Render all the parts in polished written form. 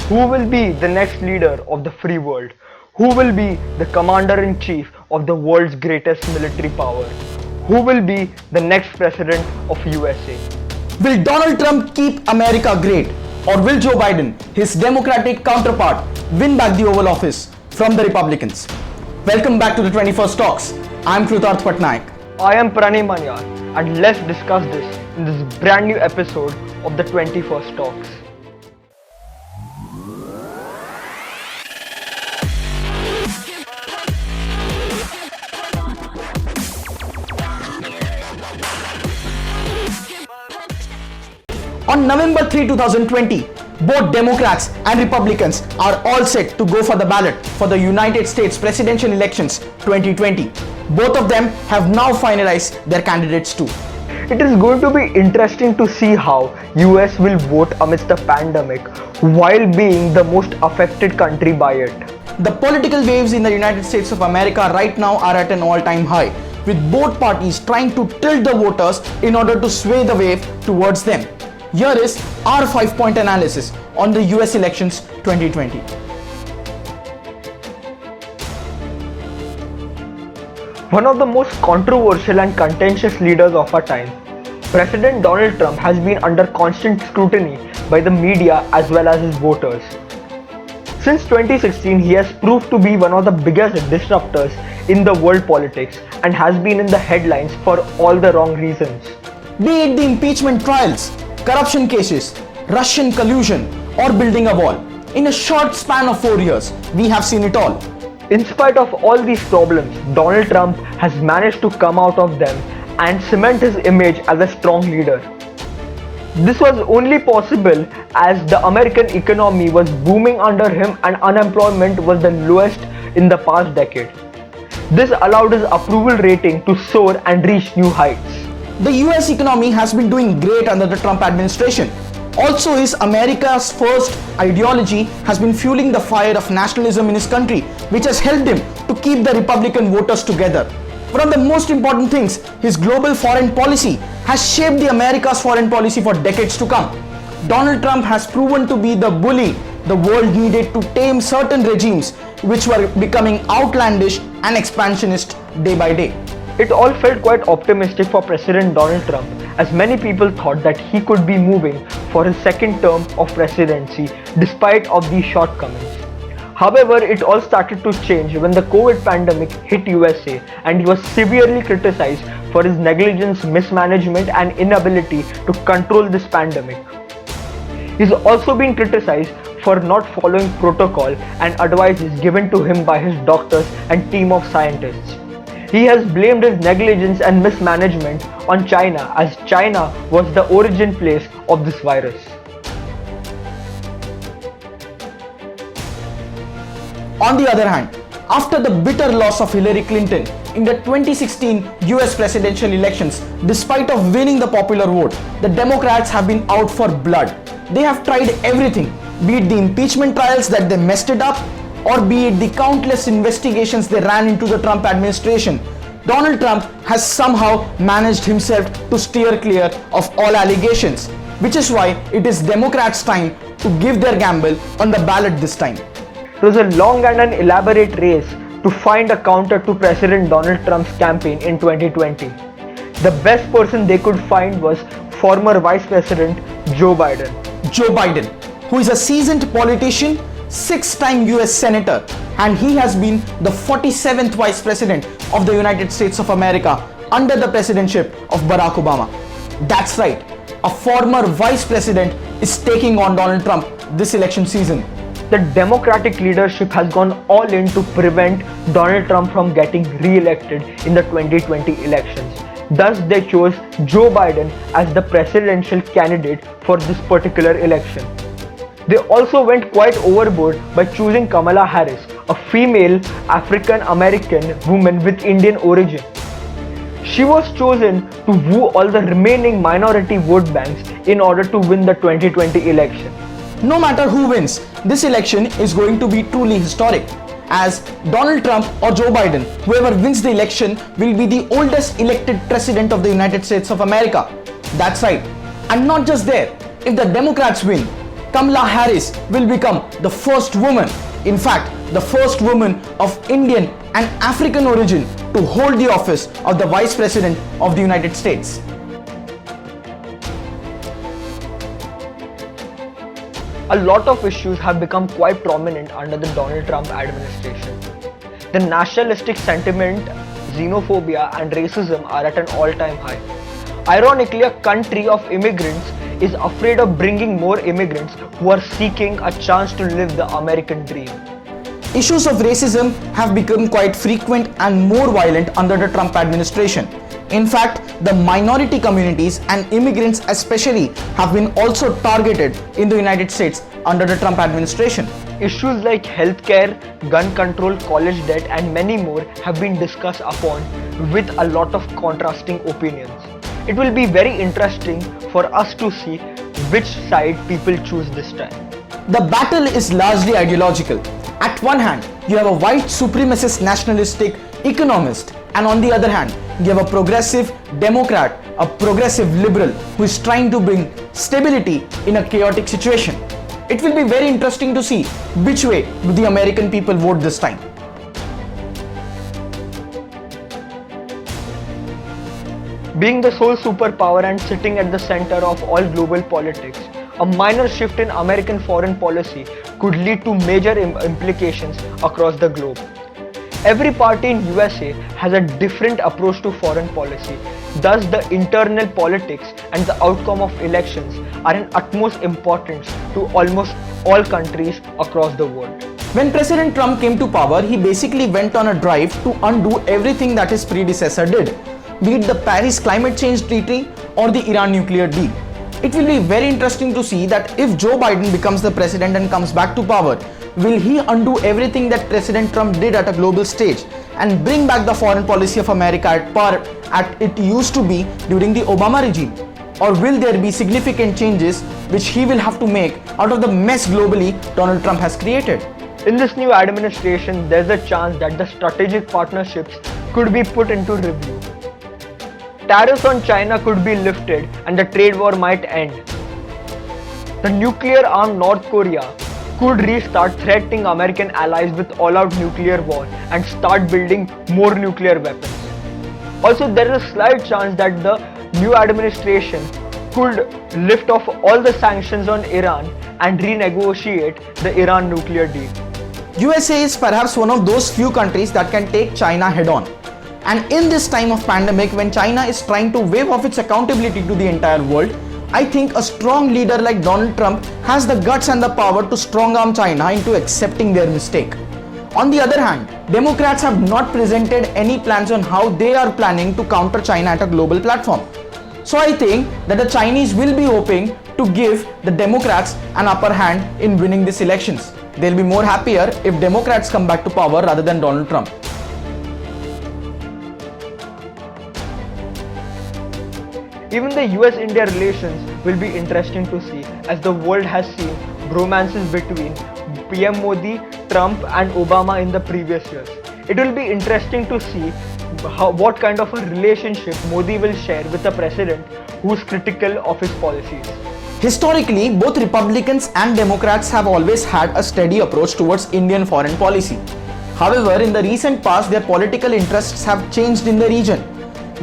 Who will be the next leader of the free world? Who will be the commander-in-chief of the world's greatest military power? Who will be the next president of USA? Will Donald Trump keep America great, or will Joe Biden, his Democratic counterpart, win back the Oval Office from the Republicans? Welcome back to the 21st Talks. I'm Krutarth Patnaik. I am Pranay Manyar, and let's discuss this in this brand new episode of the 21st Talks. On November 3, 2020, both Democrats and Republicans are all set to go for the ballot for the United States presidential elections 2020. Both of them have now finalized their candidates too. It is going to be interesting to see how US will vote amidst the pandemic while being the most affected country by it. The political waves in the United States of America right now are at an all-time high, with both parties trying to tilt the voters in order to sway the wave towards them. Here is our 5-point analysis on the US elections 2020. One of the most controversial and contentious leaders of our time, President Donald Trump has been under constant scrutiny by the media as well as his voters. Since 2016, he has proved to be one of the biggest disruptors in the world politics and has been in the headlines for all the wrong reasons. Be it the impeachment trials, corruption cases, Russian collusion, or building a wall. In a short span of 4 years, we have seen it all. In spite of all these problems, Donald Trump has managed to come out of them and cement his image as a strong leader. This was only possible as the American economy was booming under him and unemployment was the lowest in the past decade. This allowed his approval rating to soar and reach new heights. The US economy has been doing great under the Trump administration. Also, his America's first ideology has been fueling the fire of nationalism in his country, which has helped him to keep the Republican voters together. One of the most important things, his global foreign policy has shaped the America's foreign policy for decades to come. Donald Trump has proven to be the bully the world needed to tame certain regimes which were becoming outlandish and expansionist day by day. It all felt quite optimistic for President Donald Trump, as many people thought that he could be moving for his second term of presidency despite of these shortcomings. However, it all started to change when the COVID pandemic hit USA and he was severely criticized for his negligence, mismanagement and inability to control this pandemic. He's also been criticized for not following protocol and advices given to him by his doctors and team of scientists. He has blamed his negligence and mismanagement on China, as China was the origin place of this virus. On the other hand, after the bitter loss of Hillary Clinton in the 2016 US presidential elections, despite of winning the popular vote, the Democrats have been out for blood. They have tried everything, be it the impeachment trials that they messed it up, or be it the countless investigations they ran into the Trump administration. Donald Trump has somehow managed himself to steer clear of all allegations, which is why it is Democrats' time to give their gamble on the ballot this time. It was a long and an elaborate race to find a counter to President Donald Trump's campaign in 2020. The best person they could find was former Vice President Joe Biden. Joe Biden, who is a seasoned politician, 6-time US Senator, and he has been the 47th Vice President of the United States of America under the presidency of Barack Obama. That's right, a former Vice President is taking on Donald Trump this election season. The Democratic leadership has gone all in to prevent Donald Trump from getting re-elected in the 2020 elections. Thus, they chose Joe Biden as the presidential candidate for this particular election. They also went quite overboard by choosing Kamala Harris, a female African American woman with Indian origin. She was chosen to woo all the remaining minority vote banks in order to win the 2020 election. No matter who wins, this election is going to be truly historic, as Donald Trump or Joe Biden, whoever wins the election, will be the oldest elected president of the United States of America. That's right. And not just there, if the Democrats win, Kamala Harris will become the first woman, in fact, the first woman of Indian and African origin to hold the office of the Vice President of the United States. A lot of issues have become quite prominent under the Donald Trump administration. The nationalistic sentiment, xenophobia and racism are at an all-time high. Ironically, a country of immigrants is afraid of bringing more immigrants who are seeking a chance to live the American dream. Issues of racism have become quite frequent and more violent under the Trump administration. In fact, the minority communities and immigrants especially have been also targeted in the United States under the Trump administration. Issues like healthcare, gun control, college debt and many more have been discussed upon with a lot of contrasting opinions. It will be very interesting for us to see which side people choose this time. The battle is largely ideological. At one hand, you have a white supremacist nationalistic economist, and on the other hand, you have a progressive Democrat, a progressive liberal who is trying to bring stability in a chaotic situation. It will be very interesting to see which way do the American people vote this time. Being the sole superpower and sitting at the center of all global politics, a minor shift in American foreign policy could lead to major implications across the globe. Every party in USA has a different approach to foreign policy. Thus, the internal politics and the outcome of elections are in utmost importance to almost all countries across the world. When President Trump came to power, he basically went on a drive to undo everything that his predecessor did, be it the Paris Climate Change Treaty or the Iran nuclear deal. It will be very interesting to see that if Joe Biden becomes the president and comes back to power, will he undo everything that President Trump did at a global stage and bring back the foreign policy of America at par at it used to be during the Obama regime? Or will there be significant changes which he will have to make out of the mess globally Donald Trump has created? In this new administration, there's a chance that the strategic partnerships could be put into review. Tariffs on China could be lifted and the trade war might end. The nuclear-armed North Korea could restart threatening American allies with all-out nuclear war and start building more nuclear weapons. Also, there is a slight chance that the new administration could lift off all the sanctions on Iran and renegotiate the Iran nuclear deal. USA is perhaps one of those few countries that can take China head-on. And in this time of pandemic, when China is trying to wave off its accountability to the entire world, I think a strong leader like Donald Trump has the guts and the power to strong-arm China into accepting their mistake. On the other hand, Democrats have not presented any plans on how they are planning to counter China at a global platform. So I think that the Chinese will be hoping to give the Democrats an upper hand in winning these elections. They'll be more happier if Democrats come back to power rather than Donald Trump. Even the US-India relations will be interesting to see, as the world has seen bromances between PM Modi, Trump and Obama in the previous years. It will be interesting to see what kind of a relationship Modi will share with a president who is critical of his policies. Historically, both Republicans and Democrats have always had a steady approach towards Indian foreign policy. However, in the recent past, their political interests have changed in the region,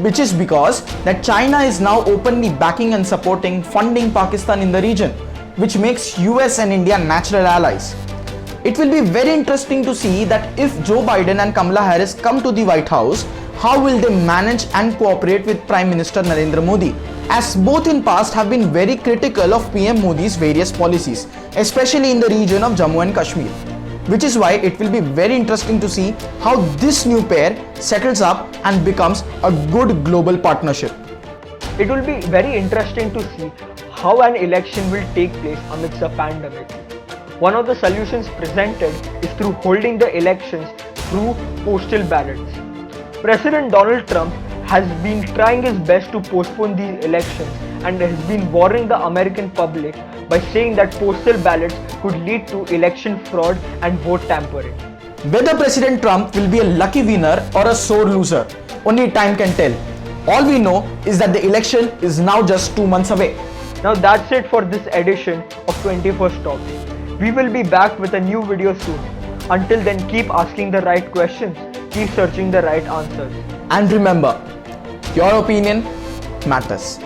which is because that China is now openly backing and supporting funding Pakistan in the region, which makes US and India natural allies. It will be very interesting to see that if Joe Biden and Kamala Harris come to the White House, how will they manage and cooperate with Prime Minister Narendra Modi, as both in past have been very critical of PM Modi's various policies, especially in the region of Jammu and Kashmir. Which is why it will be very interesting to see how this new pair settles up and becomes a good global partnership. It will be very interesting to see how an election will take place amidst a pandemic. One of the solutions presented is through holding the elections through postal ballots. President Donald Trump has been trying his best to postpone these elections and has been warning the American public by saying that postal ballots could lead to election fraud and vote tampering. Whether President Trump will be a lucky winner or a sore loser, only time can tell. All we know is that the election is now just 2 months away. Now that's it for this edition of 21st Talks. We will be back with a new video soon. Until then, keep asking the right questions, keep searching the right answers. And remember, your opinion matters.